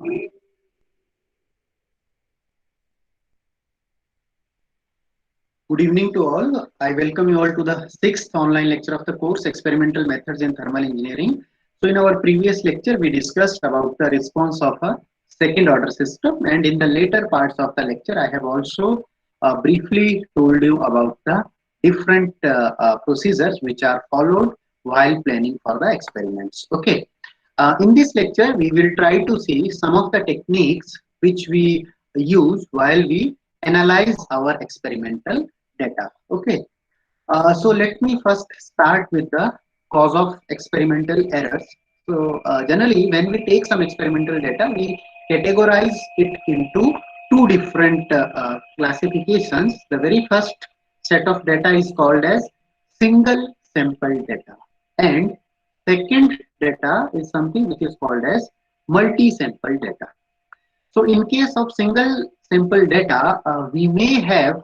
Good evening to all. I welcome you all to the sixth online lecture of the course Experimental Methods in Thermal Engineering. So in our previous lecture, we discussed about the response of a second order system, and in the later parts of the lecture, I have also briefly told you about the different procedures which are followed while planning for the experiments. Okay. In this lecture, we will try to see some of the techniques which we use while we analyze our experimental data. Okay. So let me first start with the cause of experimental errors. So generally, when we take some experimental data, we categorize it into two different classifications. The very first set of data is called as single sample data, and second data is something which is called as multi-sample data. So in case of single sample data, we may have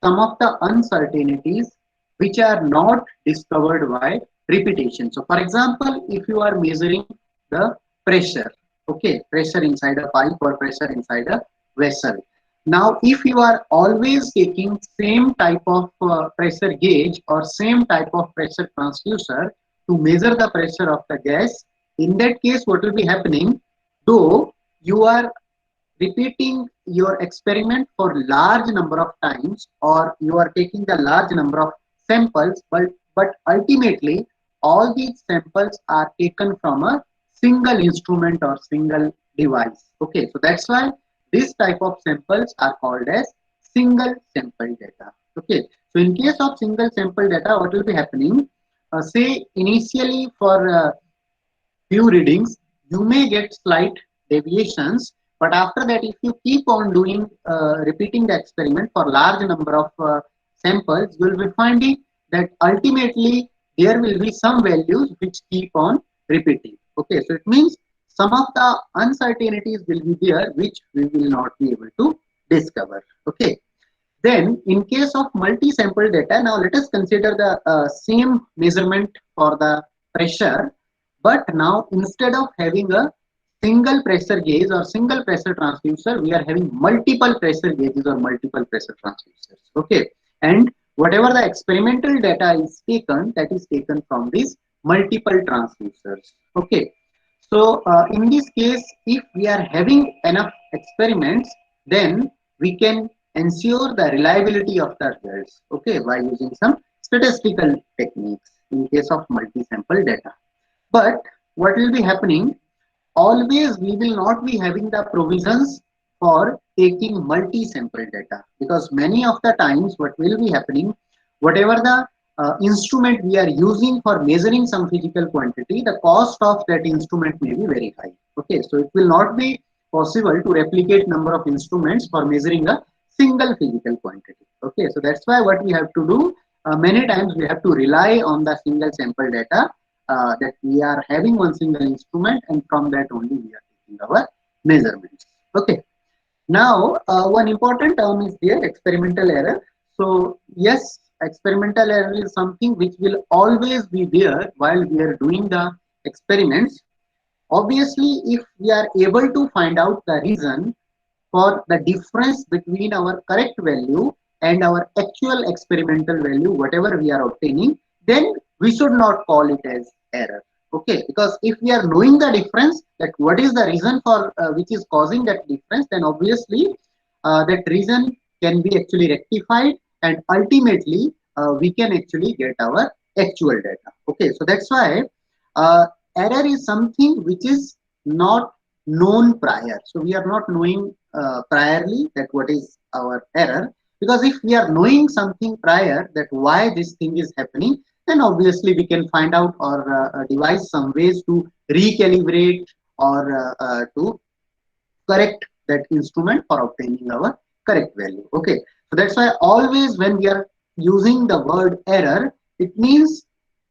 some of the uncertainties which are not discovered by repetition. So for example, if you are measuring the pressure, okay, pressure inside a pipe or pressure inside a vessel. Now, if you are always taking same type of pressure gauge or same type of pressure transducer to measure the pressure of the gas, in that case, what will be happening? Though you are repeating your experiment for large number of times, or you are taking the large number of samples, but ultimately all these samples are taken from a single instrument or single device. Okay, so that's why this type of samples are called as single sample data. Okay, so in case of single sample data, what will be happening? Say initially for few readings, you may get slight deviations, but after that, if you keep on doing repeating the experiment for large number of samples, you will be finding that ultimately there will be some values which keep on repeating. Okay, so it means some of the uncertainties will be there which we will not be able to discover. Okay, then in case of multi-sample data, now let us consider the same measurement for the pressure, but now instead of having a single pressure gauge or single pressure transducer, we are having multiple pressure gauges or multiple pressure transducers. Okay, and whatever the experimental data is taken, that is taken from these multiple transducers. Okay, so in this case, if we are having enough experiments, then we can ensure the reliability of the results, okay, by using some statistical techniques in case of multi-sample data. But what will be happening? Always we will not be having the provisions for taking multi-sample data, because many of the times what will be happening, whatever the instrument we are using for measuring some physical quantity, the cost of that instrument may be very high. Okay, so it will not be possible to replicate number of instruments for measuring a single physical quantity. Okay, so that's why what we have to do, many times we have to rely on the single sample data, that we are having one single instrument, and from that only we are taking our measurements. Okay, now one important term is there, experimental error. So yes, experimental error is something which will always be there while we are doing the experiments. Obviously, if we are able to find out the reason for the difference between our correct value and our actual experimental value, whatever we are obtaining, then we should not call it as error. Okay, because if we are knowing the difference, that what is the reason for which is causing that difference, then obviously that reason can be actually rectified, and ultimately we can actually get our actual data. Okay, so that's why error is something which is not known prior. So we are not knowing priorly that what is our error, because if we are knowing something prior that why this thing is happening, then obviously we can find out or devise some ways to recalibrate or to correct that instrument for obtaining our correct value. Okay, so that's why always when we are using the word error, it means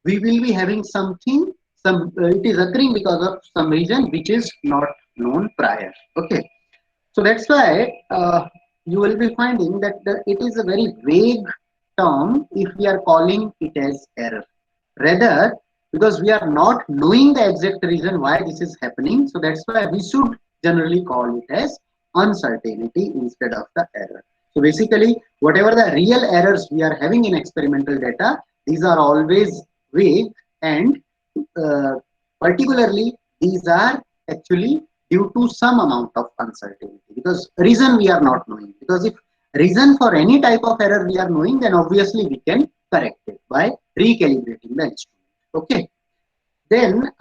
we will be having something, some it is occurring because of some reason which is not known prior. Okay, so that's why you will be finding that it is a very vague term if we are calling it as error. Rather, because we are not knowing the exact reason why this is happening, so that's why we should generally call it as uncertainty instead of the error. So basically, whatever the real errors we are having in experimental data, these are always vague, and uh, particularly these are actually due to some amount of uncertainty, because reason we are not knowing. Because if reason for any type of error we are knowing, then obviously we can correct it by recalibrating the instrument. Okay. Then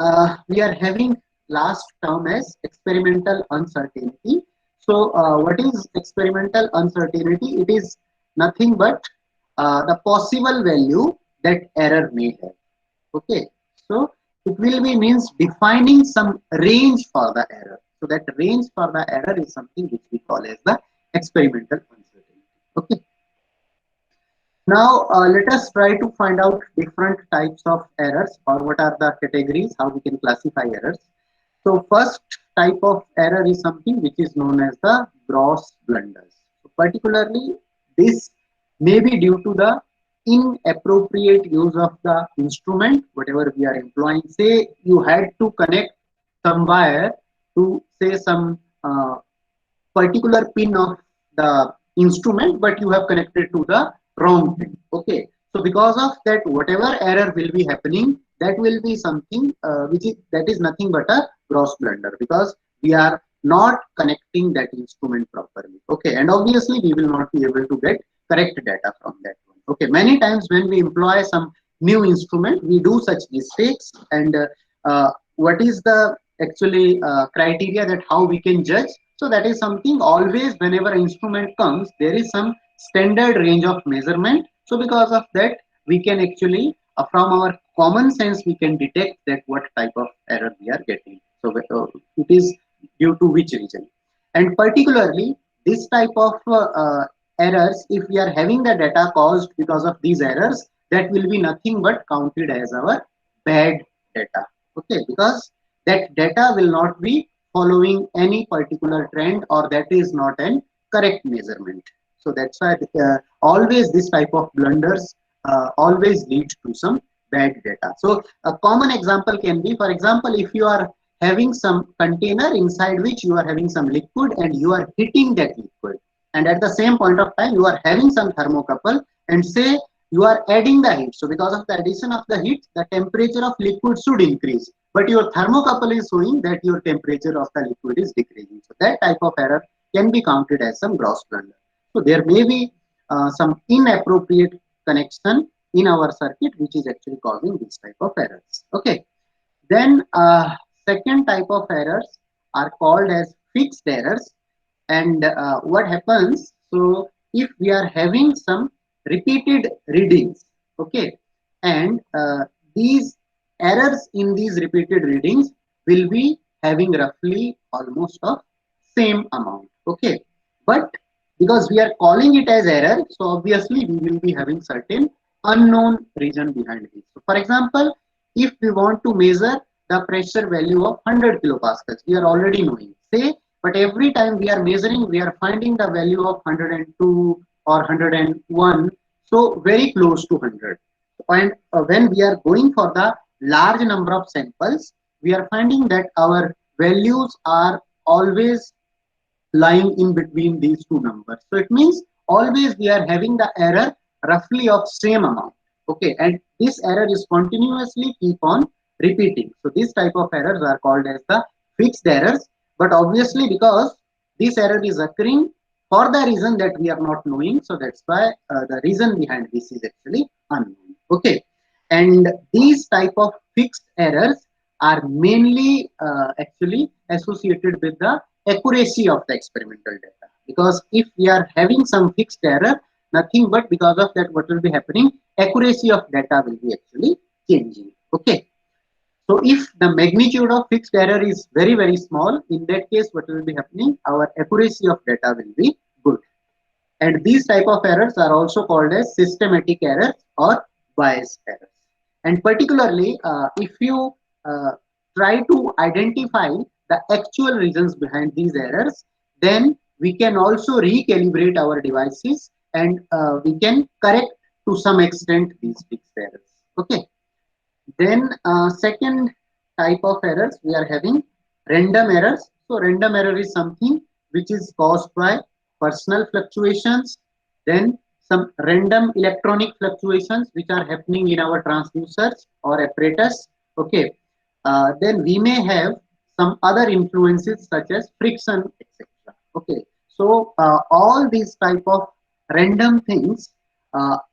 we are having last term as experimental uncertainty. So what is experimental uncertainty? It is nothing but the possible value that error may have. Okay. So it will be means defining some range for the error. So that range for the error is something which we call as the experimental uncertainty. Okay. Now, let us try to find out different types of errors, or what are the categories, how we can classify errors. So, first type of error is something which is known as the gross blunders. So, particularly, this may be due to the inappropriate use of the instrument, whatever we are employing. Say you had to connect some wire to say some particular pin of the instrument, but you have connected to the wrong pin. Okay. So because of that, whatever error will be happening, that will be something which is that is nothing but a gross blunder, because we are not connecting that instrument properly. Okay. And obviously we will not be able to get correct data from that one. Okay. Many times when we employ some new instrument, we do such mistakes. And what is the actually criteria that how we can judge? So that is something, always whenever instrument comes, there is some standard range of measurement. So because of that, we can actually, from our common sense, we can detect that what type of error we are getting. So it is due to which region. And particularly this type of errors, if we are having the data caused because of these errors, that will be nothing but counted as our bad data. Okay, because that data will not be following any particular trend, or that is not an correct measurement. So that's why always this type of blunders always lead to some bad data. So a common example can be, for example, if you are having some container inside which you are having some liquid and you are heating that liquid, and at the same point of time you are having some thermocouple, and say you are adding the heat. So because of the addition of the heat, the temperature of liquid should increase, but your thermocouple is showing that your temperature of the liquid is decreasing. So that type of error can be counted as some gross blunder. So there may be some inappropriate connection in our circuit which is actually causing this type of errors. Okay. Then second type of errors are called as fixed errors. And what happens? So if we are having some repeated readings, okay, and these errors in these repeated readings will be having roughly almost of same amount. Okay, but because we are calling it as error, so obviously we will be having certain unknown reason behind it. So for example, if we want to measure the pressure value of 100 kilopascals, we are already knowing, say, but every time we are measuring, we are finding the value of 102 or 101, so very close to 100. And when we are going for the large number of samples, we are finding that our values are always lying in between these two numbers. So it means always we are having the error roughly of same amount. Okay, and this error is continuously keep on repeating. So this type of errors are called as the fixed errors. But obviously because this error is occurring for the reason that we are not knowing, so that's why the reason behind this is actually unknown. Okay, and these type of fixed errors are mainly actually associated with the accuracy of the experimental data, because if we are having some fixed error, nothing but because of that what will be happening, accuracy of data will be actually changing. Okay, so if the magnitude of fixed error is very small, in that case what will be happening, our accuracy of data will be good. And these type of errors are also called as systematic errors or bias errors. And particularly if you uh, try to identify the actual reasons behind these errors, then we can also recalibrate our devices, and we can correct to some extent these fixed errors. Okay. Then second type of errors we are having random errors. So random error is something which is caused by personal fluctuations, then some random electronic fluctuations which are happening in our transducers or apparatus. Okay, then we may have some other influences such as friction, etc. Okay, so all these type of random things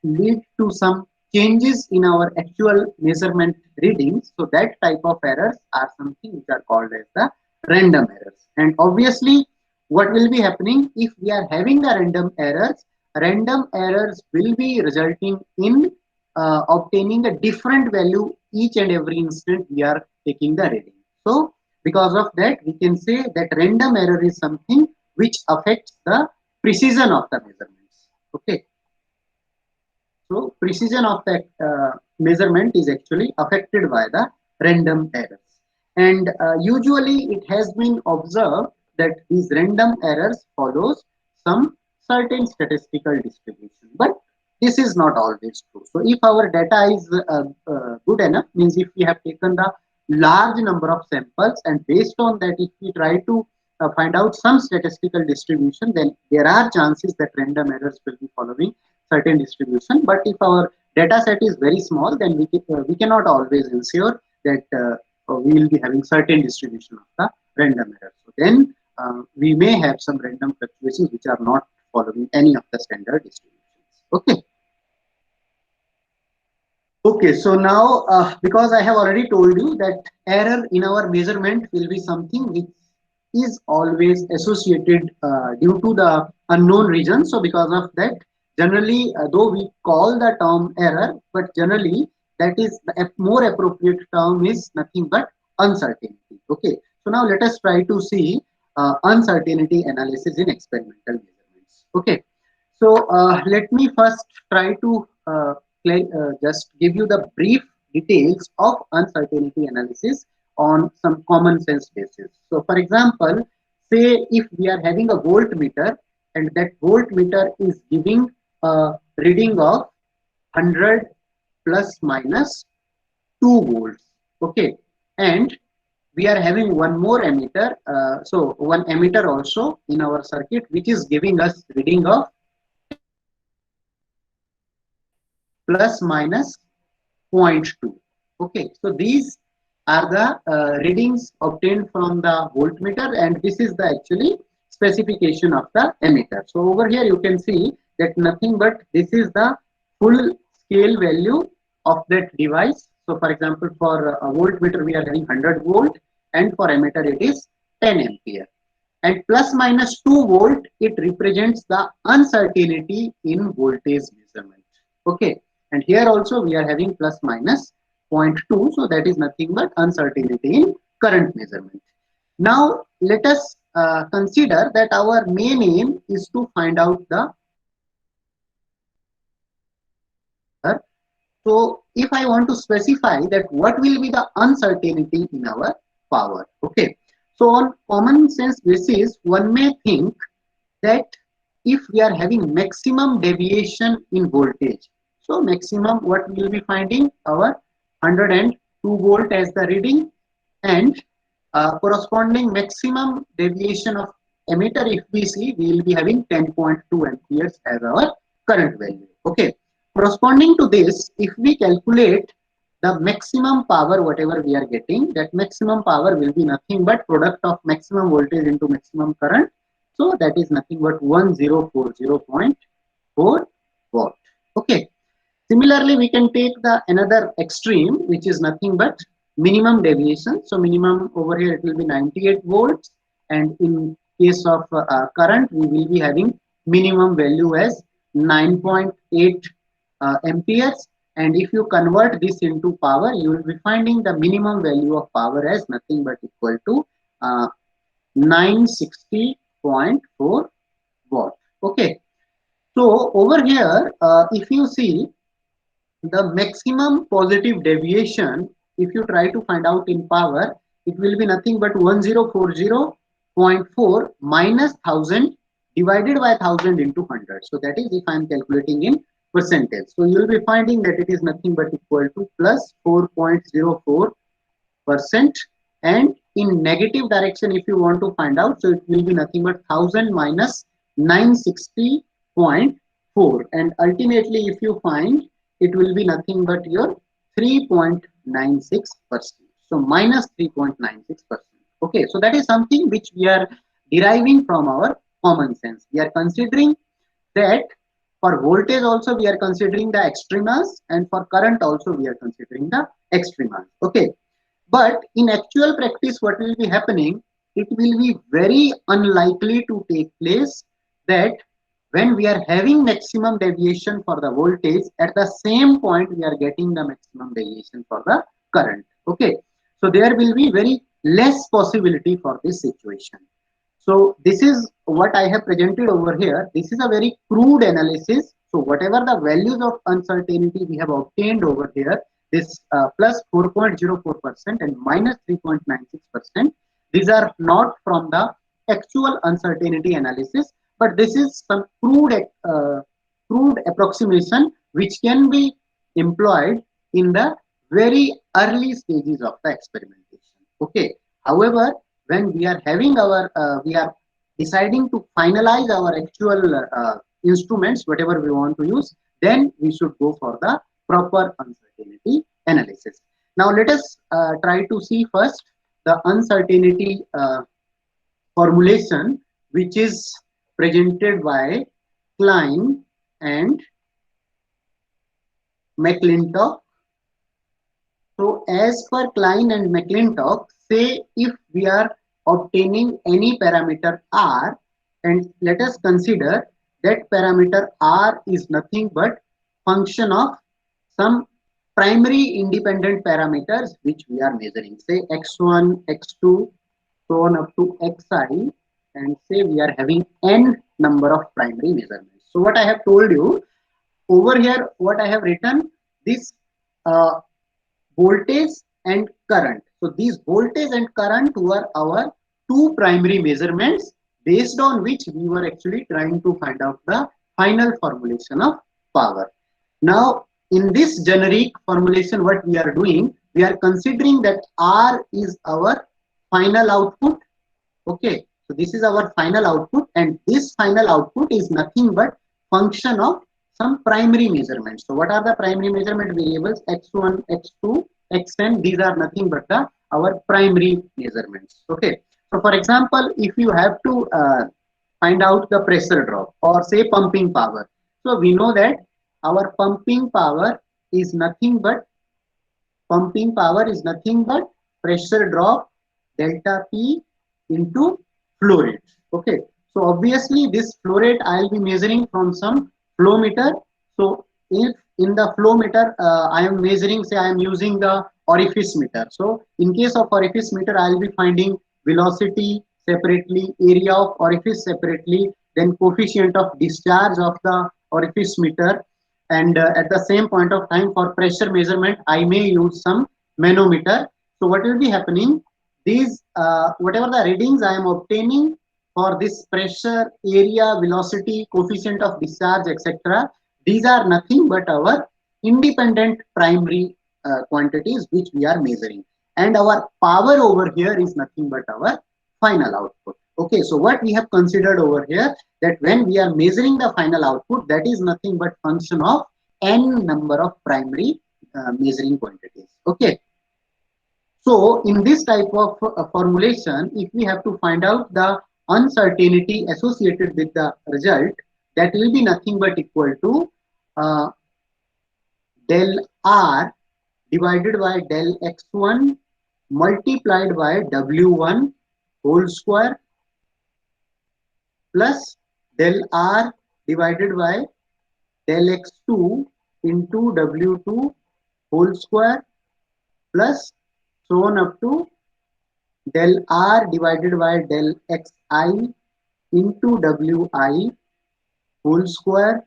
lead to some changes in our actual measurement readings. So that type of errors are something which are called as the random errors. And obviously, what will be happening if we are having the random errors? Random errors will be resulting in obtaining a different value each and every instant we are taking the reading. So because of that, we can say that random error is something which affects the precision of the measurements. Okay. So precision of that measurement is actually affected by the random errors. And usually it has been observed that these random errors follows some certain statistical distribution. But this is not always true. So if our data is good enough, means if we have taken the large number of samples and based on that if we try to find out some statistical distribution, then there are chances that random errors will be following certain distribution. But if our data set is very small, then we cannot always ensure that we will be having certain distribution of the random error. So then we may have some random fluctuations which are not following any of the standard distributions. Okay. Okay, so now because I have already told you that error in our measurement will be something which is always associated due to the unknown region. So because of that, generally, though we call the term error, but generally that is the more appropriate term is nothing but uncertainty. Okay, so now let us try to see uncertainty analysis in experimental measurements. Okay, so let me first try to just give you the brief details of uncertainty analysis on some common sense basis. So for example, say if we are having a voltmeter and that voltmeter is giving a reading of 100 plus minus 2 volts. Okay, and we are having one more emitter, so one emitter also in our circuit which is giving us reading of plus minus 0.2. Okay, so these are the readings obtained from the voltmeter, and this is the actually specification of the emitter. So over here you can see that nothing but this is the full scale value of that device. So for example, for a voltmeter we are having 100 volt, and for emitter it is 10 ampere. And plus minus 2 volt, it represents the uncertainty in voltage measurement. Okay, and here also we are having plus minus 0.2, so that is nothing but uncertainty in current measurement. Now let us consider that our main aim is to find out the. So if I want to specify that what will be the uncertainty in our power. Okay, so on common sense basis, one may think that if we are having maximum deviation in voltage, so maximum what we will be finding our 102 volt as the reading, and corresponding maximum deviation of emitter if we see, we will be having 10.2 amperes as our current value. Okay, corresponding to this, if we calculate the maximum power whatever we are getting, that maximum power will be nothing but product of maximum voltage into maximum current. So that is nothing but 1040.4 watt. Okay. Similarly, we can take the another extreme, which is nothing but minimum deviation. So minimum over here it will be 98 volts, and in case of current we will be having minimum value as 9.8 amperes. And if you convert this into power, you will be finding the minimum value of power as nothing but equal to 960.4 watt. Okay, so over here if you see the maximum positive deviation, if you try to find out in power, it will be nothing but 1040.4 minus 1000 divided by 1000 into 100. So that is if I am calculating in percentage. So you will be finding that it is nothing but equal to plus 4.04%, and in negative direction, if you want to find out, so it will be nothing but 1000 minus 960.4, and ultimately if you find, it will be nothing but your 3.96%. So minus 3.96%. Okay, so that is something which we are deriving from our common sense. We are considering that for voltage also we are considering the extremas, and for current also we are considering the extremas. Okay, but in actual practice, what will be happening? It will be very unlikely to take place that when we are having maximum deviation for the voltage, at the same point we are getting the maximum deviation for the current. Okay, so there will be very less possibility for this situation. So this is what I have presented over here. This is a very crude analysis. So whatever the values of uncertainty we have obtained over here, this plus 4.04% and minus 3.96%, these are not from the actual uncertainty analysis, but this is some crude approximation which can be employed in the very early stages of the experimentation. Okay. However, when we are having our we are deciding to finalize our actual instruments, whatever we want to use, then we should go for the proper uncertainty analysis. Now let us try to see first the uncertainty formulation, which is presented by Klein and McClintock. So as per Klein and McClintock, say if we are obtaining any parameter R, and let us consider that parameter R is nothing but function of some primary independent parameters which we are measuring, say x1, x2, so on up to xi, and say we are having n number of primary measurements. So what I have told you over here, what I have written, this voltage and current. So these voltage and current were our two primary measurements based on which we were actually trying to find out the final formulation of power. Now, in this generic formulation, what we are doing, we are considering that R is our final output. Okay, so this is our final output, and this final output is nothing but function of some primary measurements. So what are the primary measurement variables? X1, X2, Xn. These are nothing but our primary measurements. Okay. So for example, if you have to find out the pressure drop or say pumping power, so we know that our pumping power is nothing but pressure drop delta P into flow rate. Okay. So obviously this flow rate I will be measuring from some flow meter. So if in the flow meter I am measuring, say I am using the orifice meter. So in case of orifice meter, I will be finding velocity separately, area of orifice separately, then coefficient of discharge of the orifice meter, and at the same point of time for pressure measurement I may use some manometer. So what will be happening, these whatever the readings I am obtaining for this pressure, area, velocity, coefficient of discharge, etc., these are nothing but our independent primary quantities which we are measuring, and our power over here is nothing but our final output. Okay, so what we have considered over here, that when we are measuring the final output, that is nothing but function of n number of primary measuring quantities. Okay, so in this type of formulation, if we have to find out the uncertainty associated with the result, that will be nothing but equal to del R divided by del x1 multiplied by w1 whole square plus del R divided by del x2 into w2 whole square plus so on up to del R divided by del xi into wi whole square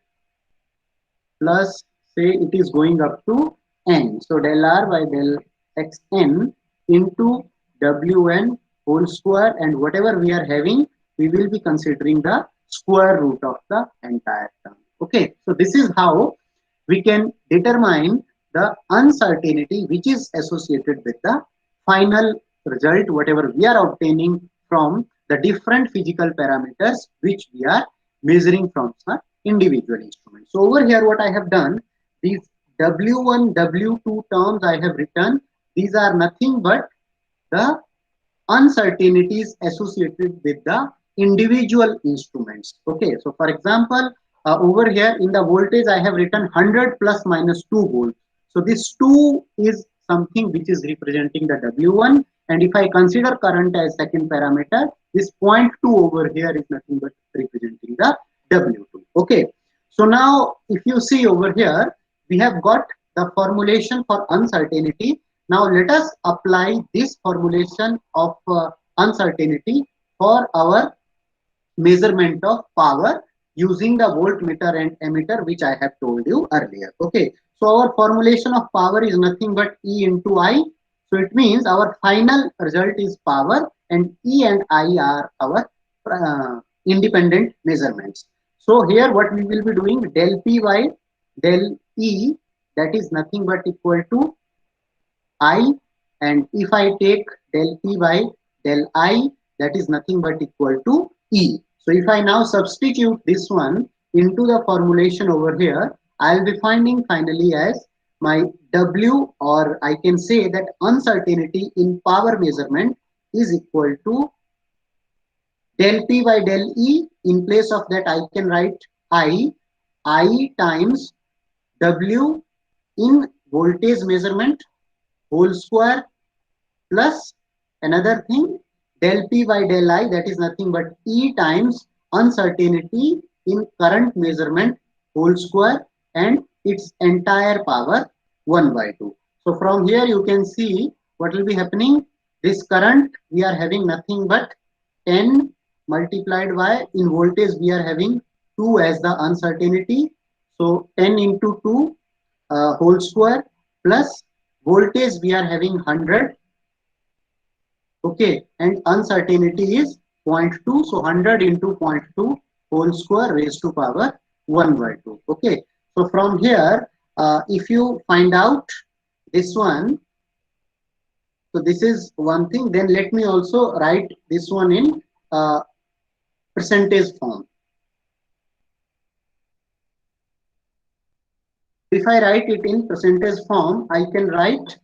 plus, say it is going up to n. So del R by del xn into wn whole square, and whatever we are having, we will be considering the square root of the entire term. Okay, so this is how we can determine the uncertainty which is associated with the final result, whatever we are obtaining from the different physical parameters which we are measuring from the individual instrument. So over here what I have done, these W1, W2 terms I have written, these are nothing but the uncertainties associated with the individual instruments. Okay, so for example, over here in the voltage I have written 100 plus minus 2 volts. So this 2 is something which is representing the W1, and if I consider current as second parameter, this 0.2 over here is nothing but representing the W2. Okay, so now if you see over here, we have got the formulation for uncertainty. Now let us apply this formulation of uncertainty for our measurement of power using the voltmeter and ammeter which I have told you earlier. Okay, so our formulation of power is nothing but E into I. So it means our final result is power, and E and I are our independent measurements. So here what we will be doing, del P by del E, that is nothing but equal to I, and if I take del P by del I, that is nothing but equal to E. So if I now substitute this one into the formulation over here, I'll be finding finally as my W, or I can say that uncertainty in power measurement is equal to del P by del E. In place of that I can write I times W in voltage measurement whole square plus another thing del P by del I, that is nothing but E times uncertainty in current measurement whole square and its entire power 1 by 2. So from here you can see what will be happening. This current we are having nothing but 10 multiplied by, in voltage we are having 2 as the uncertainty. So 10 into 2 whole square plus voltage we are having 100. Okay, and uncertainty is 0.2, so 100 into 0.2 whole square raised to power 1 by 2. Okay, so from here if you find out this one, so this is one thing, then let me also write this one in percentage form. If I write it in percentage form, I can write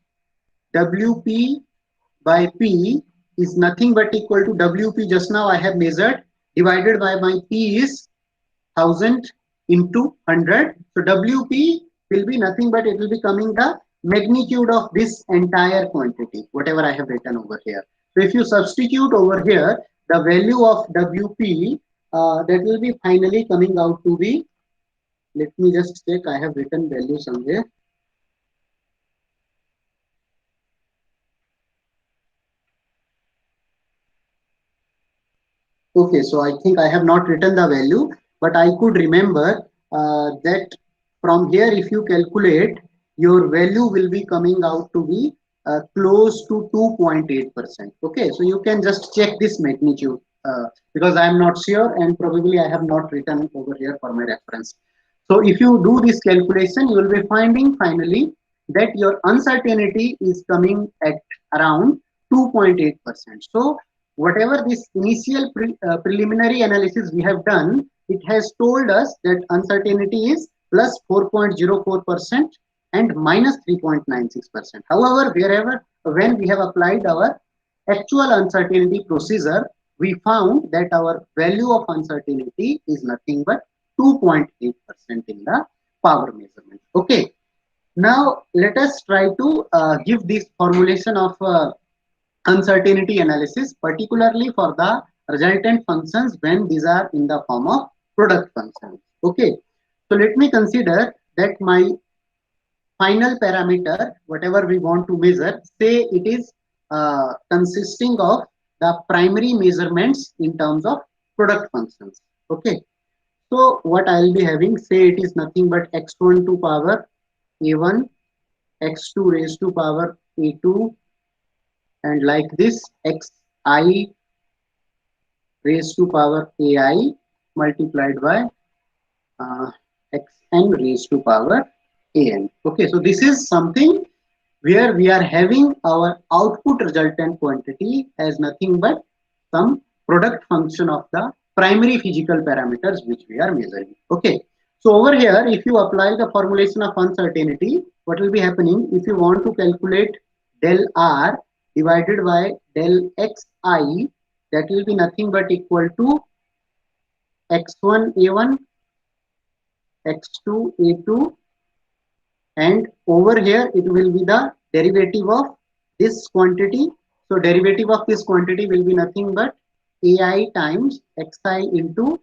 WP by P is nothing but equal to WP just now I have measured divided by my P is 1000 into 100. So WP will be nothing but it will be coming the magnitude of this entire quantity, whatever I have written over here. So if you substitute over here the value of WP, that will be finally coming out to be, let me just check, I have written value somewhere. Okay, so I think I have not written the value, but I could remember that from here if you calculate, your value will be coming out to be close to 2.8%. Okay, so you can just check this magnitude because I am not sure and probably I have not written over here for my reference. So if you do this calculation, you will be finding finally that your uncertainty is coming at around 2.8%. So whatever this initial preliminary analysis we have done, it has told us that uncertainty is plus 4.04% and minus 3.96%. However, when we have applied our actual uncertainty procedure, we found that our value of uncertainty is nothing but 2.8% in the power measurement. Okay, now let us try to give this formulation of uncertainty analysis, particularly for the resultant functions when these are in the form of product functions. Okay, so let me consider that my final parameter, whatever we want to measure, say it is consisting of the primary measurements in terms of product functions. Okay, so what I will be having, say it is nothing but x1 to power a1, x2 raised to power a2, and like this xi raised to power ai multiplied by xn raised to power an. Okay, so this is something where we are having our output resultant quantity as nothing but some product function of the primary physical parameters which we are measuring. Okay. So over here, if you apply the formulation of uncertainty, what will be happening if you want to calculate del R divided by del Xi, that will be nothing but equal to x1 a1, x2 a2, and over here it will be the derivative of this quantity. So derivative of this quantity will be nothing but ai times xi into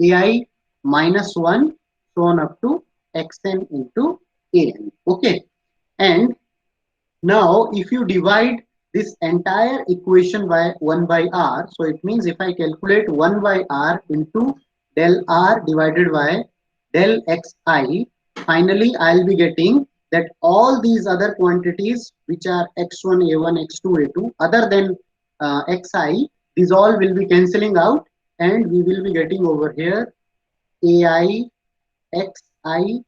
ai minus 1 so on up to xn into an. Okay. And now if you divide this entire equation by 1 by r, so it means if I calculate 1 by r into del r divided by del xi, finally I'll be getting that all these other quantities which are x1 a1 x2 a2 other than xi, these all will be cancelling out, and we will be getting over here ai xi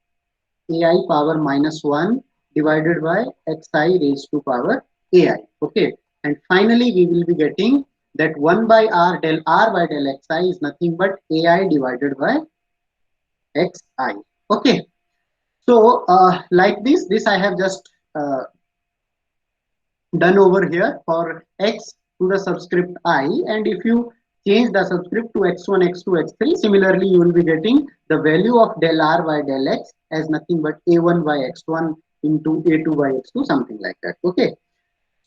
ai power minus 1 divided by xi raised to power ai. Okay. And finally we will be getting that 1 by r by del xi is nothing but ai divided by xi. Okay. So like this I have just done over here for x to the subscript I, and if you change the subscript to x1 x2 x3, similarly you will be getting the value of del r by del x as nothing but a1 by x1 into a2 by x2, something like that. Okay.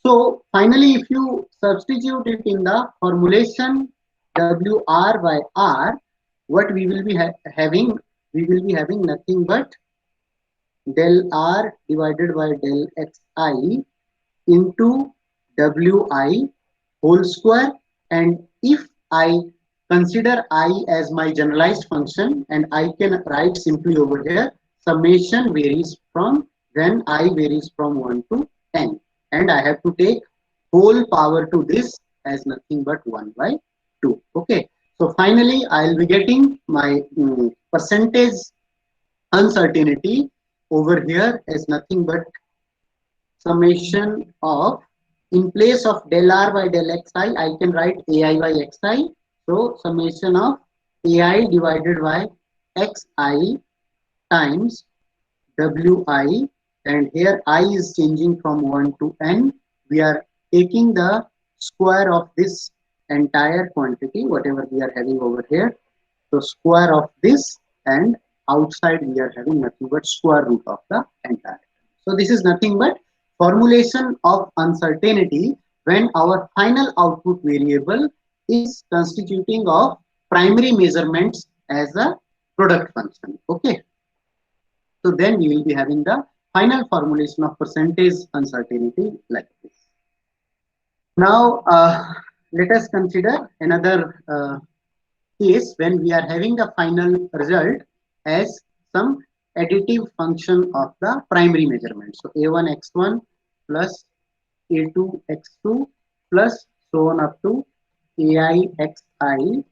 So finally if you substitute it in the formulation wr by r, what we will be having, we will be having nothing but del r divided by del xi into wi whole square. And if I consider I as my generalized function, and I can write simply over here summation varies from when I varies from 1 to n, and I have to take whole power to this as nothing but 1 by 2. Okay. So finally I'll be getting my percentage uncertainty over here as nothing but summation of, in place of del r by del xi, I can write ai by xi. So summation of ai divided by xi times wi, and here I is changing from 1 to n. We are taking the square of this entire quantity, whatever we are having over here. So square of this, and outside we are having nothing but square root of the entire. So this is nothing but formulation of uncertainty when our final output variable is constituting of primary measurements as a product function. Okay. So then we will be having the final formulation of percentage uncertainty like this. Now let us consider another case when we are having the final result as some additive function of the primary measurement. So a1 x1 plus a2 x2 plus so on up to ai xi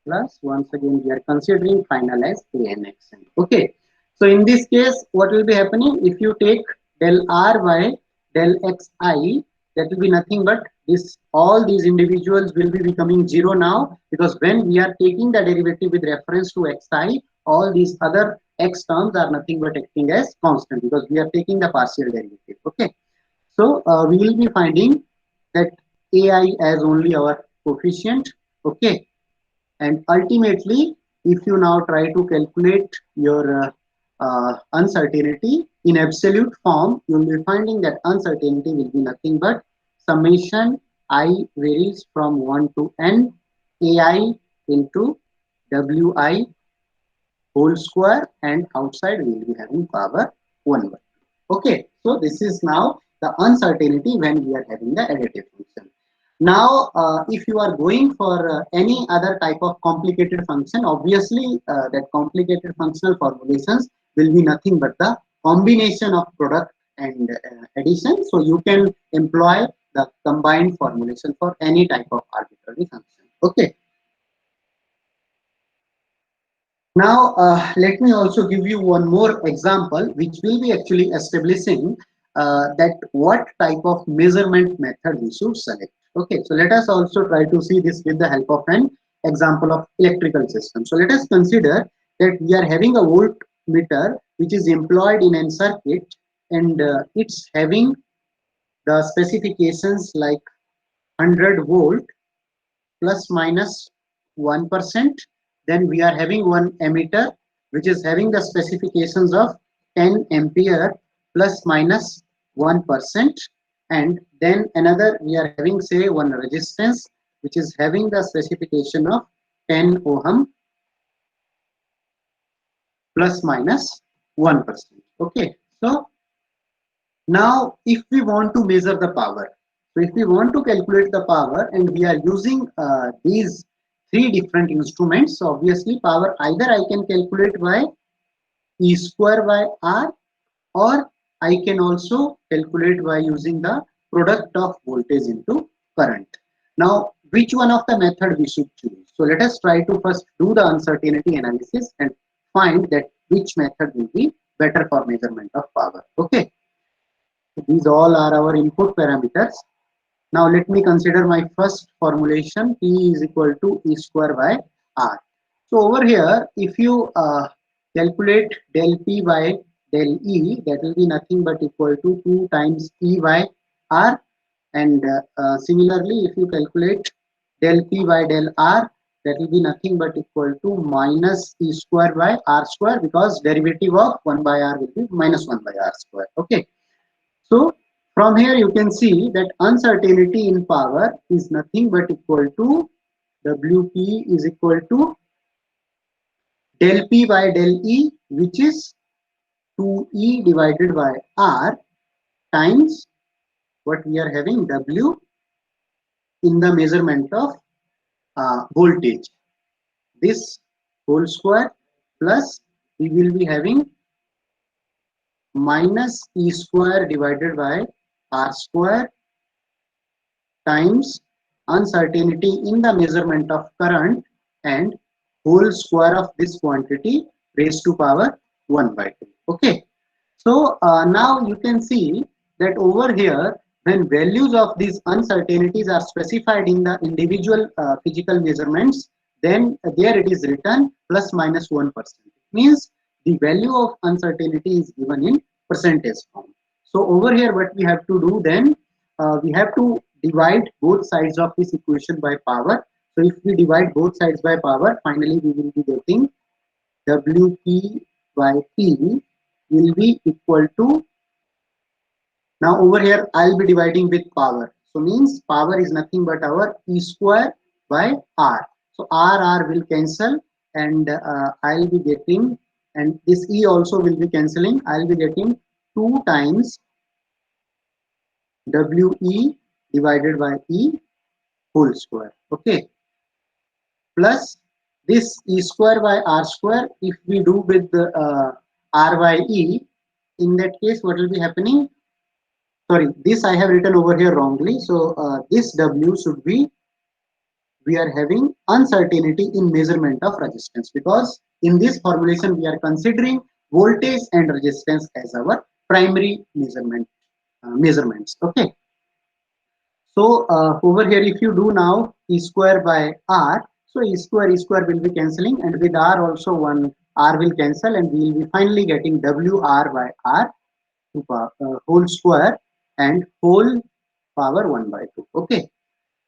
plus, once again we are considering final as an xn. Okay. So in this case what will be happening if you take del r by del xi, that will be nothing but this, all these individuals will be becoming 0 now, because when we are taking the derivative with reference to xi, all these other x terms are nothing but acting as constant because we are taking the partial derivative. Okay. So we will be finding that ai as only our coefficient. Okay. And ultimately if you now try to calculate your uncertainty in absolute form, you will be finding that uncertainty will be nothing but summation I varies from 1 to n ai into wi whole square, and outside we will be having power 1 by 2. Okay. So this is now the uncertainty when we are having the additive function. Now if you are going for any other type of complicated function, obviously that complicated functional formulations will be nothing but the combination of product and addition. So you can employ the combined formulation for any type of arbitrary function. Okay. Now let me also give you one more example which will be actually establishing that what type of measurement method we should select. Okay, so let us also try to see this with the help of an example of electrical system. So let us consider that we are having a voltmeter which is employed in a circuit, and it's having the specifications like 100 volt plus minus 1%. Then we are having one emitter which is having the specifications of 10 ampere plus minus 1%. And then another we are having, say, one resistance which is having the specification of 10 ohm plus minus 1%. Okay, so now if we want to measure the power, so if we want to calculate the power and we are using these three different instruments, so obviously power either I can calculate by E square by R, or I can also calculate by using the product of voltage into current. Now, which one of the method we should choose? So let us try to first do the uncertainty analysis and find that which method will be better for measurement of power. Okay, so these all are our input parameters. Now let me consider my first formulation. P is equal to E square by R. So over here, if you calculate del P by del E, that will be nothing but equal to 2 times E by R. And similarly, if you calculate del P by del R, that will be nothing but equal to minus E square by R square, because derivative of 1 by R will be minus 1 by R square. Okay. So from here you can see that uncertainty in power is nothing but equal to WP is equal to del P by del E, which is 2E divided by R times what we are having, W in the measurement of voltage. This whole square plus we will be having minus E square divided by R square times uncertainty in the measurement of current and whole square of this quantity raised to power 1 by 2. Okay. So now you can see that over here, when values of these uncertainties are specified in the individual physical measurements, then there it is written plus minus 1%. Means the value of uncertainty is given in percentage form. So over here, what we have to do then, we have to divide both sides of this equation by power. So if we divide both sides by power, finally we will be getting WP by P will be equal to, now over here I'll be dividing with power. So means power is nothing but our E square by R. So R will cancel, and I'll be getting, and this E also will be cancelling. I'll be getting 2 times WE divided by E whole square. Okay. Plus this E square by R square, if we do with the R by E, in that case what will be happening? Sorry, this I have written over here wrongly. So this W should be, we are having uncertainty in measurement of resistance, because in this formulation we are considering voltage and resistance as our primary measurements. Okay. So over here, if you do now E square by R, so E square will be cancelling, and with R also one R will cancel, and we will be finally getting WR by R to whole square and whole power 1 by 2. Okay.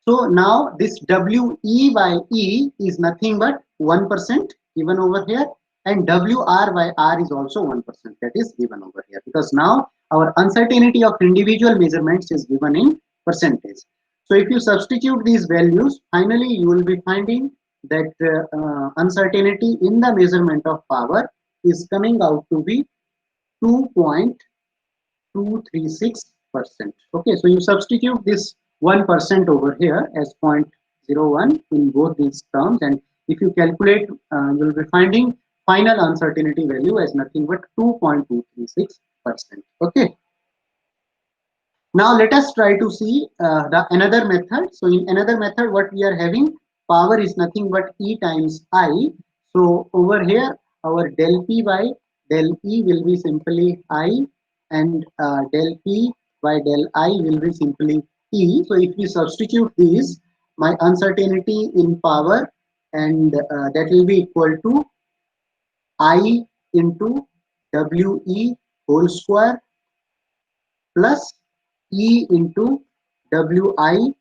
So now this WE by E is nothing but 1% given over here, and WR by R is also 1%, that is given over here, because now our uncertainty of individual measurements is given in percentage. So if you substitute these values, finally you will be finding that uncertainty in the measurement of power is coming out to be 2.236%. Okay, so you substitute this 1% over here as 0.01 in both these terms, and if you calculate, you will be finding final uncertainty value as nothing but 2.236%. Okay. Now let us try to see the another method. So in another method, what we are having, power is nothing but E times I. So over here, our del P by del E will be simply I, and del P by del I will be simply T. So if we substitute these, my uncertainty in power, and that will be equal to I into WE whole square plus E into WI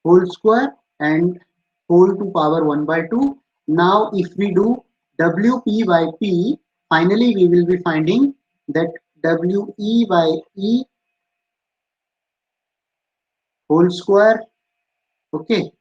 whole square and whole to power 1 by 2. Now if we do WP by P, finally we will be finding that WE by E whole square. Okay.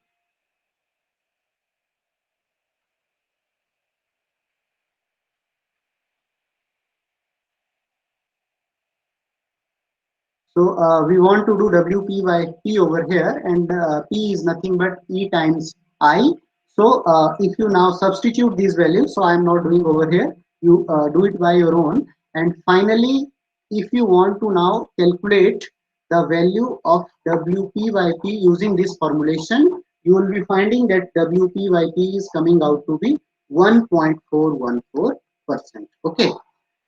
So we want to do WP by P over here, and P is nothing but E times I. So if you now substitute these values, so I am not doing over here, you do it by your own. And finally, if you want to now calculate the value of WP by P using this formulation, you will be finding that WP by P is coming out to be 1.414%. Okay.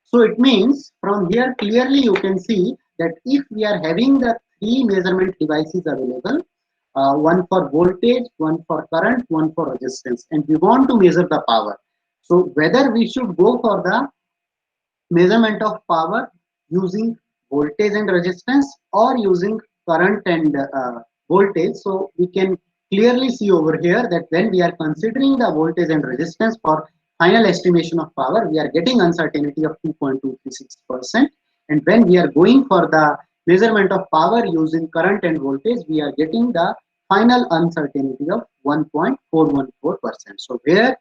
So it means from here clearly you can see that if we are having the three measurement devices available, one for voltage, one for current, one for resistance, and we want to measure the power. So whether we should go for the measurement of power using voltage and resistance or using current and voltage. So we can clearly see over here that when we are considering the voltage and resistance for final estimation of power, we are getting uncertainty of 2.236%. And when we are going for the measurement of power using current and voltage, we are getting the final uncertainty of 1.414%. So where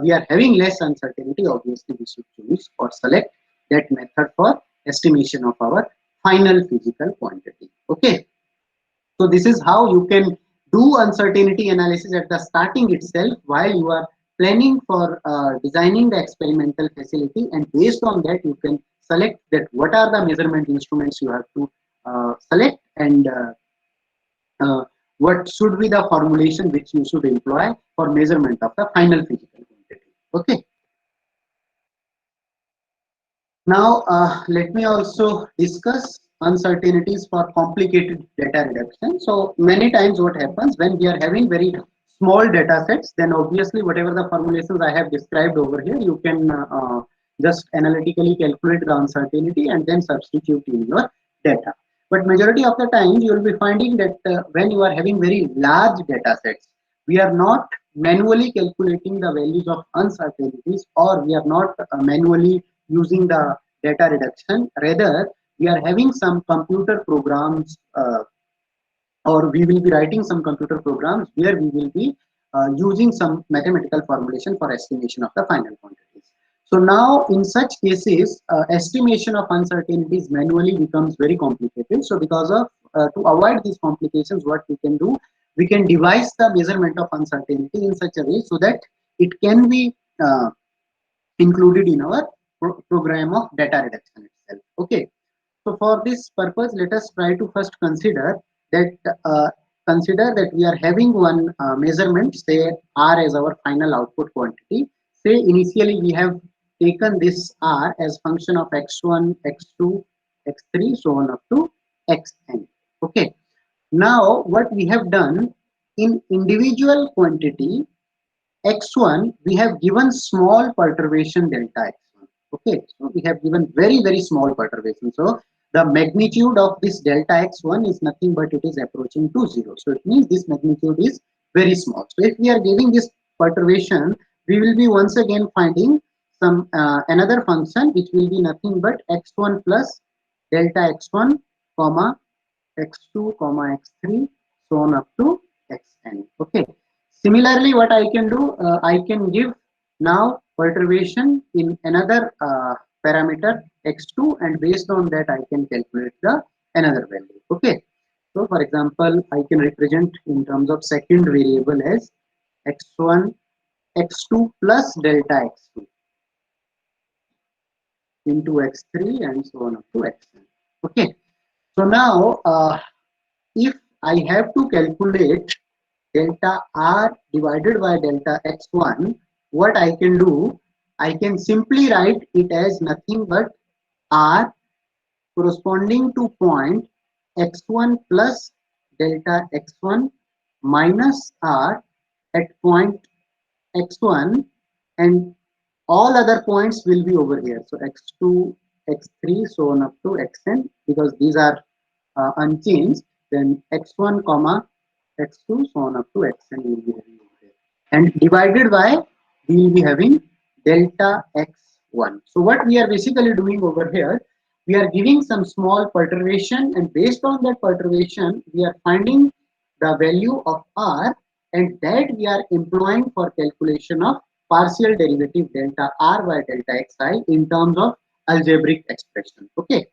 we are having less uncertainty, obviously we should choose or select that method for estimation of our final physical quantity. Okay. So this is how you can do uncertainty analysis at the starting itself while you are planning for designing the experimental facility, and based on that you can select that what are the measurement instruments you have to select, and what should be the formulation which you should employ for measurement of the final physical quantity. Okay. Now, let me also discuss uncertainties for complicated data reduction. So many times what happens when we are having very small data sets, then obviously whatever the formulations I have described over here, you can just analytically calculate the uncertainty and then substitute in your data. But majority of the time you will be finding that when you are having very large data sets, we are not manually calculating the values of uncertainties, or we are not manually using the data reduction. Rather, we are having some computer programs, or we will be writing some computer programs where we will be using some mathematical formulation for estimation of the final quantities. So now in such cases, estimation of uncertainties manually becomes very complicated. So because of to avoid these complications, what we can do, we can devise the measurement of uncertainty in such a way so that it can be included in our program of data reduction itself. Okay. So for this purpose, let us try to first that consider that we are having one measurement, say R as our final output quantity. Say initially we have taken this R as function of x1, x2, x3, so on up to xn. Okay. Now what we have done in individual quantity x1, we have given small perturbation delta x1. Okay, so we have given very small perturbation. So the magnitude of this delta x1 is nothing but it is approaching to 0. So it means this magnitude is very small. So if we are giving this perturbation, we will be once again finding some another function which will be nothing but x1 plus delta x1 comma x2 comma x3 so on up to xn. Okay. Similarly, what I can do, I can give now perturbation in another parameter x2, and based on that I can calculate the another value. Okay. So for example, I can represent in terms of second variable as x1, x2 plus delta x2 into x3 and so on up to xn. Okay. So now, if I have to calculate delta R divided by delta x1, what I can do, I can simply write it as nothing but R corresponding to point x1 plus delta x1 minus r at point x1, and all other points will be over here. So x2, x3, so on up to xn, because these are unchanged. Then x1 comma x2, so on up to xn will be having over here. And divided by, we will be having delta x1. So what we are basically doing over here, we are giving some small perturbation, and based on that perturbation, we are finding the value of r, and that we are employing for calculation of partial derivative delta r by delta xi in terms of algebraic expression. Okay.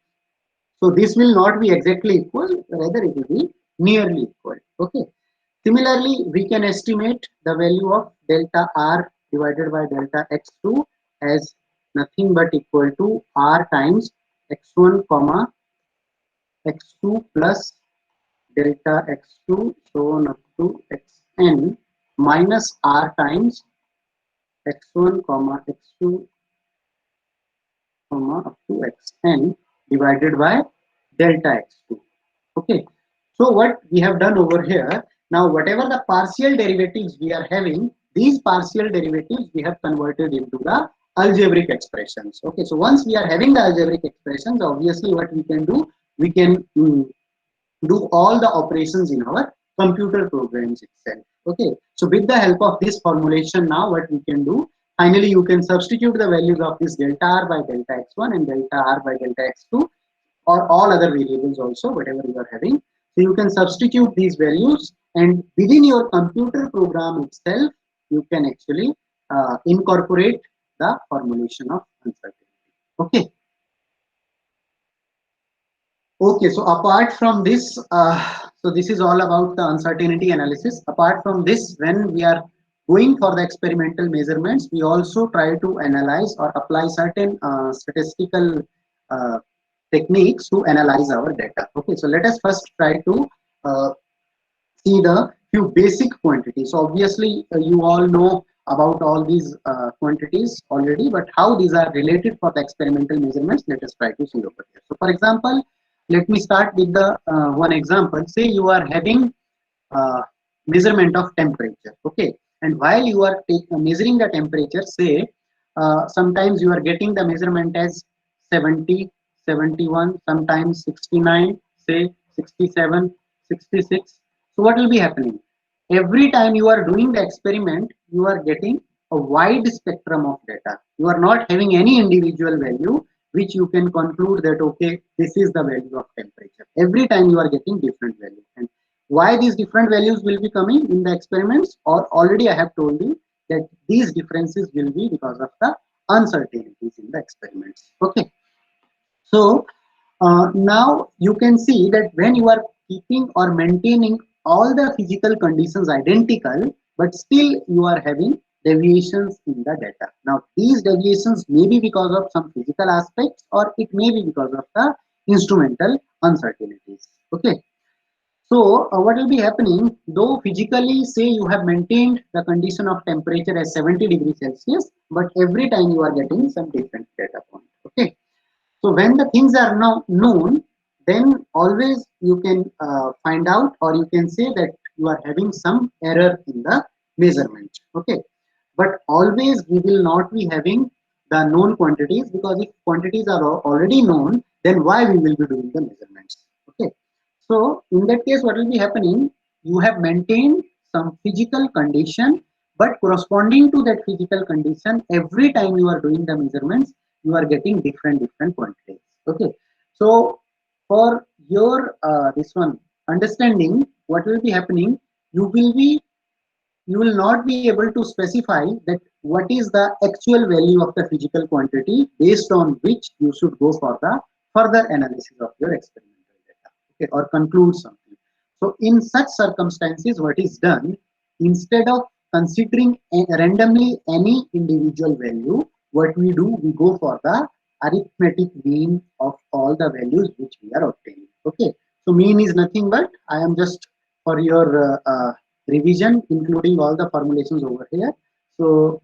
So this will not be exactly equal, rather it will be nearly equal. Okay. Similarly, we can estimate the value of delta r divided by delta x2 as nothing but equal to r times x1 comma x2 plus delta x2, so on up to xn minus r times x1 comma x2 comma up to xn divided by delta x2. Okay. So what we have done over here, now whatever the partial derivatives we are having, these partial derivatives we have converted into the algebraic expressions. Okay. So once we are having the algebraic expressions, obviously what we can do, we can do all the operations in our computer programs itself. Okay. So with the help of this formulation, now what we can do, finally you can substitute the values of this delta r by delta x1 and delta r by delta x2, or all other variables also, whatever you are having. So you can substitute these values, and within your computer program itself, you can actually incorporate the formulation of uncertainty. Okay. Okay, so apart from this, so this is all about the uncertainty analysis. Apart from this, when we are going for the experimental measurements, we also try to analyze or apply certain statistical techniques to analyze our data. Okay, so let us first try to see the few basic quantities. So obviously, you all know about all these quantities already, but how these are related for the experimental measurements, let us try to see over here. So for example, let me start with the one example. Say you are having measurement of temperature. Okay, and while you are measuring the temperature, say sometimes you are getting the measurement as 70, 71, sometimes 69, say 67, 66. So what will be happening? Every time you are doing the experiment, you are getting a wide spectrum of data. You are not having any individual value which you can conclude that, okay, this is the value of temperature. Every time you are getting different value. And why these different values will be coming in the experiments, or already I have told you that these differences will be because of the uncertainties in the experiments. Okay. So now you can see that when you are keeping or maintaining all the physical conditions identical, but still you are having deviations in the data. Now these deviations may be because of some physical aspects, or it may be because of the instrumental uncertainties. Okay. So what will be happening, though physically say you have maintained the condition of temperature as 70 degrees Celsius, but every time you are getting some different data point. Okay. So when the things are now known, then always you can find out, or you can say that you are having some error in the measurement. Okay. But always we will not be having the known quantities, because if quantities are already known, then why we will be doing the measurements? Okay. So in that case, what will be happening? You have maintained some physical condition, but corresponding to that physical condition, every time you are doing the measurements, you are getting different quantities. Okay. So for your this one understanding, what will be happening? You will not be able to specify that what is the actual value of the physical quantity based on which you should go for the further analysis of your experimental data, okay, or conclude something. So in such circumstances, what is done, instead of considering randomly any individual value, what we do, we go for the arithmetic mean of all the values which we are obtaining. Okay, so mean is nothing but, I am just for your revision, including all the formulations over here. So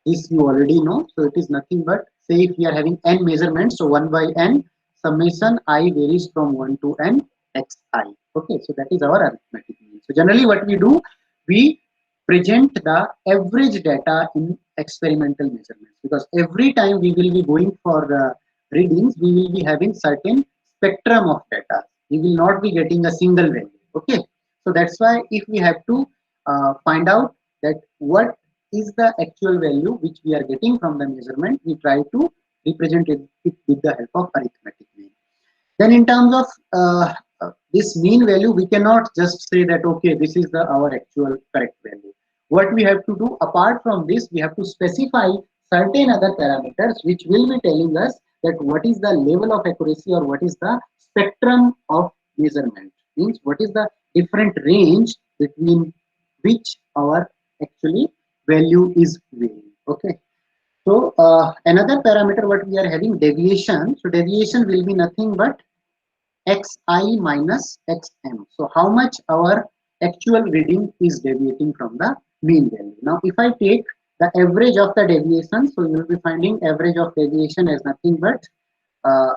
this you already know. So it is nothing but, say if we are having n measurements, so 1 by n, summation I varies from 1 to n xi. Okay, so that is our arithmetic mean. So generally what we do, we present the average data in experimental measurements, because every time we will be going for readings, we will be having certain spectrum of data. We will not be getting a single value. Okay, so that's why if we have to find out that what is the actual value which we are getting from the measurement, we try to represent it with the help of arithmetic mean. Then in terms of this mean value, we cannot just say that, okay, this is our actual correct value. What we have to do apart from this, we have to specify certain other parameters which will be telling us that what is the level of accuracy or what is the spectrum of measurement. Means what is the different range between which our actually value is varying. Okay. So another parameter what we are having, deviation. So deviation will be nothing but xi minus xm. So how much our actual reading is deviating from the mean value. Now if I take the average of the deviation, so you will be finding average of deviation as nothing but uh,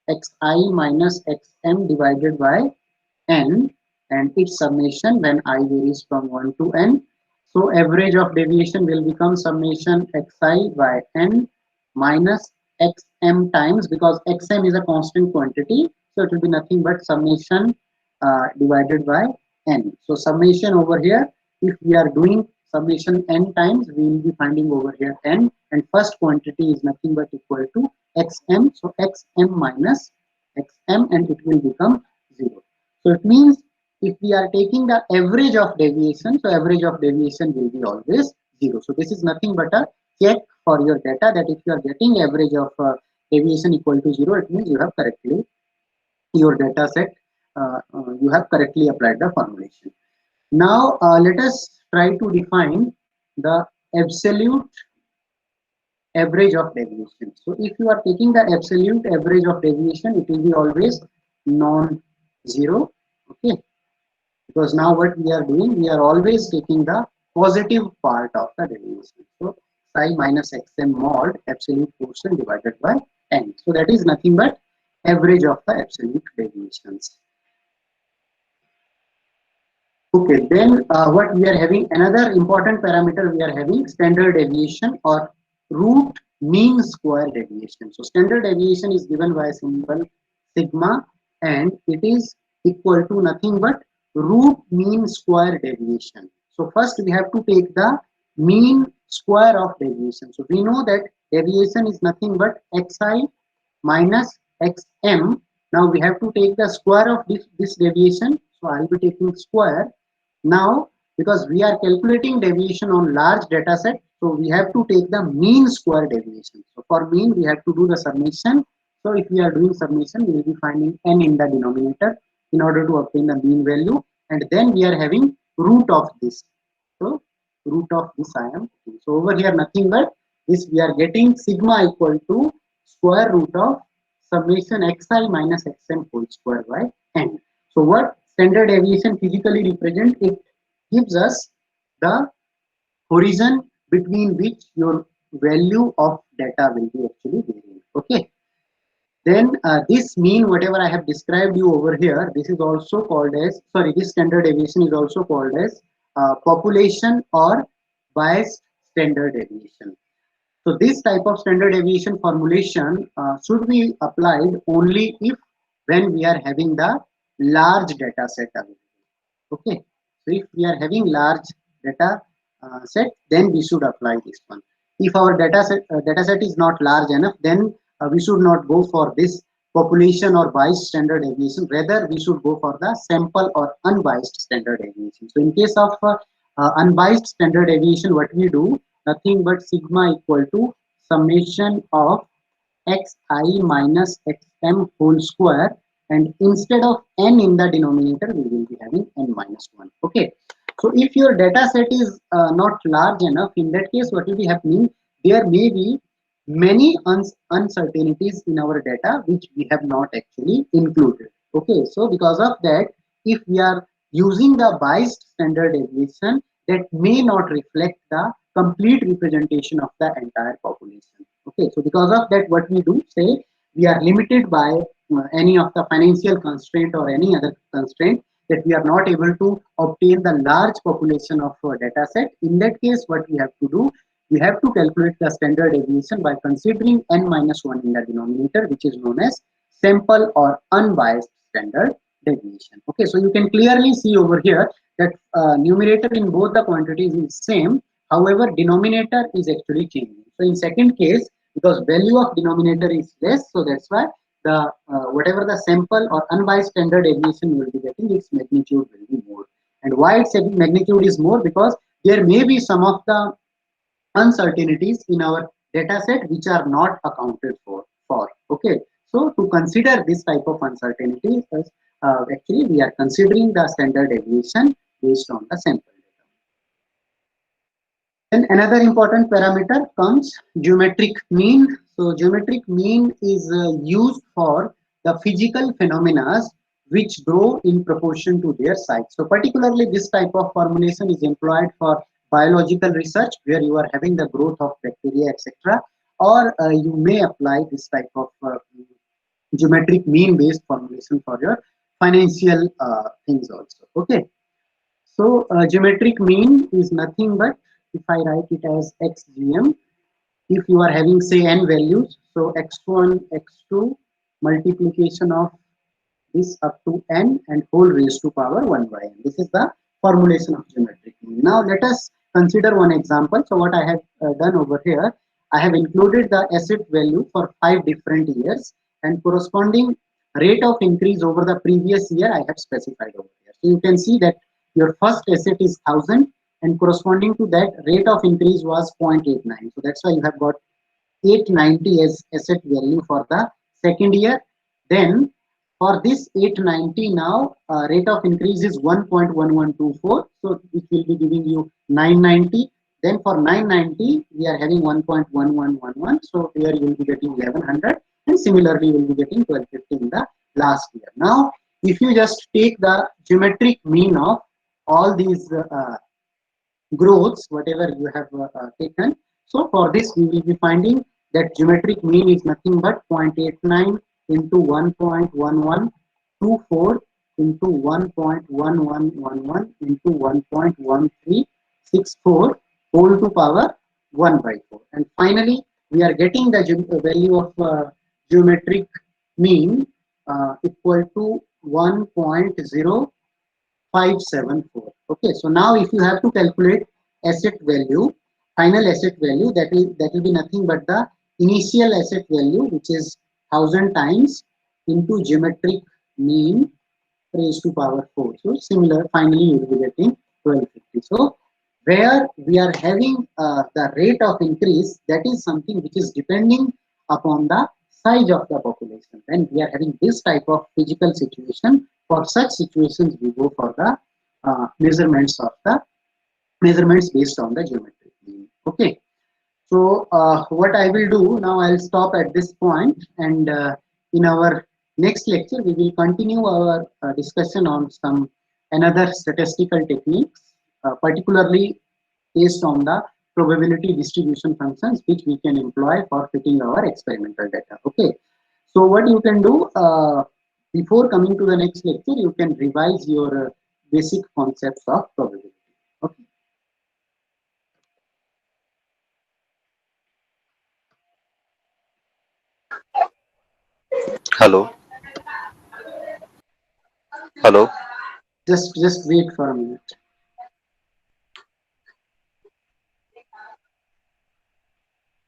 xi minus xm divided by n, and its summation when I varies from 1 to n. So average of deviation will become summation xi by n minus xm times, because xm is a constant quantity, so it will be nothing but summation divided by n. So summation over here, if we are doing summation n times, we will be finding over here n, and first quantity is nothing but equal to xm. So xm minus xm, and it will become 0. So it means if we are taking the average of deviation, so average of deviation will be always 0. So this is nothing but a check for your data, that if you are getting average of deviation equal to 0, it means you have correctly, your data set, you have correctly applied the formulation. Now let us try to define the absolute average of deviation. So if you are taking the absolute average of deviation, it will be always non-zero. Okay, because now what we are doing, we are always taking the positive part of the deviation. So psi minus xm mod absolute portion divided by n. So that is nothing but average of the absolute deviations. Okay, then what we are having, another important parameter we are having, standard deviation or root mean square deviation. So standard deviation is given by a symbol sigma, and it is equal to nothing but root mean square deviation. So first we have to take the mean square of deviation. So we know that deviation is nothing but xi minus xm. Now we have to take the square of this deviation. So I will be taking square. Now, because we are calculating deviation on large data set, so we have to take the mean square deviation. So for mean, we have to do the summation. So if we are doing summation, we will be finding n in the denominator in order to obtain the mean value. And then we are having root of this. So root of this I am taking. So over here, nothing but this, we are getting sigma equal to square root of summation xi minus xm whole square by n. So what standard deviation physically represent, it gives us the horizon between which your value of data will be actually varying. Okay. Then this mean, whatever I have described you over here, this is also called as, sorry, this standard deviation is also called as population or biased standard deviation. So this type of standard deviation formulation should be applied only if when we are having the large data set available. Okay, so if we are having large data set, then we should apply this one. If our data set is not large enough, then we should not go for this population or biased standard deviation. Rather, we should go for the sample or unbiased standard deviation. So in case of unbiased standard deviation, what we do, nothing but sigma equal to summation of xi minus xm whole square, and instead of n in the denominator, we will be having n minus 1. Okay, so if your data set is not large enough, in that case what will be happening, there may be many uncertainties in our data which we have not actually included. Okay, so because of that, if we are using the biased standard deviation, that may not reflect the complete representation of the entire population. Okay, so because of that, what we do, say we are limited by any of the financial constraint or any other constraint, that we are not able to obtain the large population of data set. In that case, what we have to do, we have to calculate the standard deviation by considering n minus 1 in the denominator, which is known as sample or unbiased standard deviation. Okay, so you can clearly see over here that numerator in both the quantities is same. However, denominator is actually changing. So in second case, because value of denominator is less, so that's why the whatever the sample or unbiased standard deviation you will be getting, its magnitude will be more. And why its magnitude is more? Because there may be some of the uncertainties in our data set which are not accounted for. Okay, so to consider this type of uncertainties, actually we are considering the standard deviation based on the sample data. Then another important parameter comes geometric mean. So geometric mean is used for the physical phenomena which grow in proportion to their size. So particularly this type of formulation is employed for biological research, where you are having the growth of bacteria, etc. Or you may apply this type of geometric mean based formulation for your financial things also. Okay, so geometric mean is nothing but, if I write it as xgm, if you are having say n values, so x1 x2 multiplication of this up to n and whole raised to power 1 by n. This is the formulation of geometric mean. Now let us consider one example. So what I have done over here, I have included the asset value for 5 different years and corresponding rate of increase over the previous year I have specified over here. So you can see that your first asset is 1000 and corresponding to that rate of increase was 0.89. So that's why you have got 890 as asset value for the second year. Then for this 890 now, rate of increase is 1.1124. So it will be giving you 990. Then for 990, we are having 1.1111. So here you will be getting 1100. And similarly, you will be getting 1250 in the last year. Now, if you just take the geometric mean of all these growths, whatever you have taken. So for this, we will be finding that geometric mean is nothing but 0.89 into 1.1124 into 1.1111 into 1.1364 whole to power 1 by 4. And finally, we are getting the value of geometric mean equal to 1.0574. Okay, so now if you have to calculate asset value, final asset value, that will be nothing but the initial asset value, which is 1000 times into geometric mean raised to power 4. So similar, finally you will be getting 1250. So where we are having the rate of increase, that is something which is depending upon the size of the population. When we are having this type of physical situation, for such situations we go for the measurements based on the geometric mean. Okay, so what I will do now, I'll stop at this point, and in our next lecture we will continue our discussion on some another statistical techniques, particularly based on the probability distribution functions which we can employ for fitting our experimental data. Okay, so what you can do before coming to the next lecture, you can revise your basic concepts of probability. Okay. Hello. Hello. Just wait for a minute.